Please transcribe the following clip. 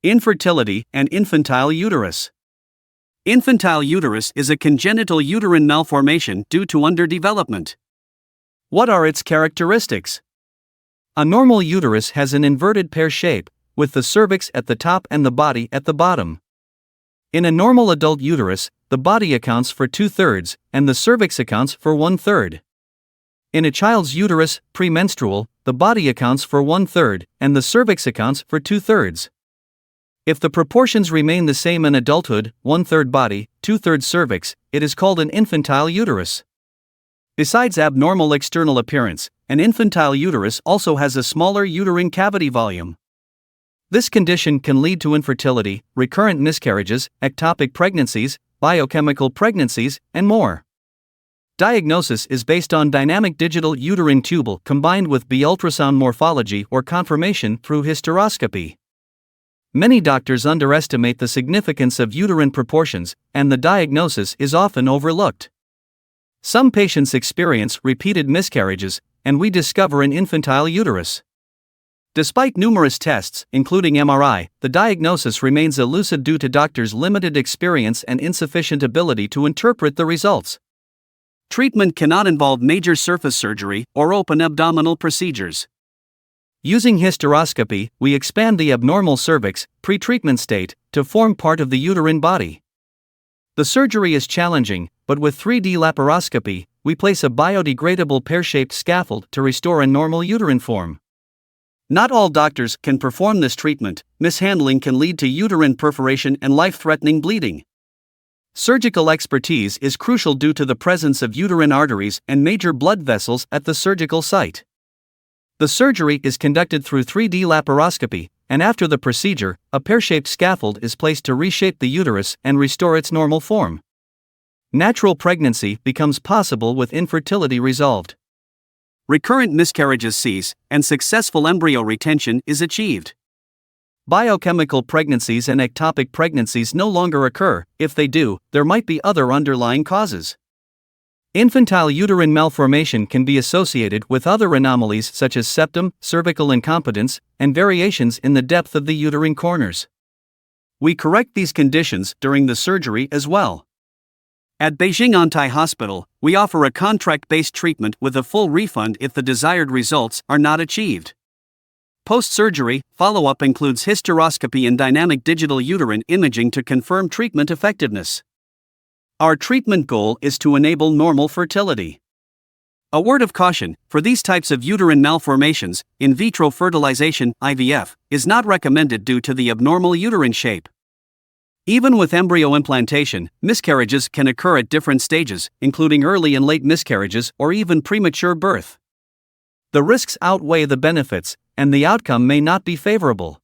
Infertility and infantile uterus. Infantile uterus is a congenital uterine malformation due to underdevelopment. What are its characteristics? A normal uterus has an inverted pear shape, with the cervix at the top and the body at the bottom. In a normal adult uterus, the body accounts for 2/3, and the cervix accounts for 1/3. In a child's uterus, premenstrual, the body accounts for 1/3, and the cervix accounts for 2/3. If the proportions remain the same in adulthood, 1/3 body, 2/3 cervix, it is called an infantile uterus. Besides abnormal external appearance, an infantile uterus also has a smaller uterine cavity volume. This condition can lead to infertility, recurrent miscarriages, ectopic pregnancies, biochemical pregnancies, and more. Diagnosis is based on dynamic digital uterine tubule combined with ultrasound morphology or confirmation through hysteroscopy. Many doctors underestimate the significance of uterine proportions, and the diagnosis is often overlooked. Some patients experience repeated miscarriages, and we discover an infantile uterus. Despite numerous tests, including MRI, the diagnosis remains elusive due to doctors' limited experience and insufficient ability to interpret the results. Treatment cannot involve major surface surgery or open abdominal procedures. Using hysteroscopy, we expand the abnormal cervix, pre-treatment state, to form part of the uterine body. The surgery is challenging, but with 3D laparoscopy, we place a biodegradable pear-shaped scaffold to restore a normal uterine form. Not all doctors can perform this treatment. Mishandling can lead to uterine perforation and life-threatening bleeding. Surgical expertise is crucial due to the presence of uterine arteries and major blood vessels at the surgical site. The surgery is conducted through 3D laparoscopy, and after the procedure, a pear-shaped scaffold is placed to reshape the uterus and restore its normal form. Natural pregnancy becomes possible with infertility resolved. Recurrent miscarriages cease, and successful embryo retention is achieved. Biochemical pregnancies and ectopic pregnancies no longer occur. If they do, there might be other underlying causes. Infantile uterine malformation can be associated with other anomalies such as septum, cervical incompetence, and variations in the depth of the uterine corners. We correct these conditions during the surgery as well. At Beijing Antai Hospital, we offer a contract-based treatment with a full refund if the desired results are not achieved. Post-surgery, follow-up includes hysteroscopy and dynamic digital uterine imaging to confirm treatment effectiveness. Our treatment goal is to enable normal fertility. A word of caution: for these types of uterine malformations, in vitro fertilization (IVF) is not recommended due to the abnormal uterine shape. Even with embryo implantation, miscarriages can occur at different stages, including early and late miscarriages or even premature birth. The risks outweigh the benefits, and the outcome may not be favorable.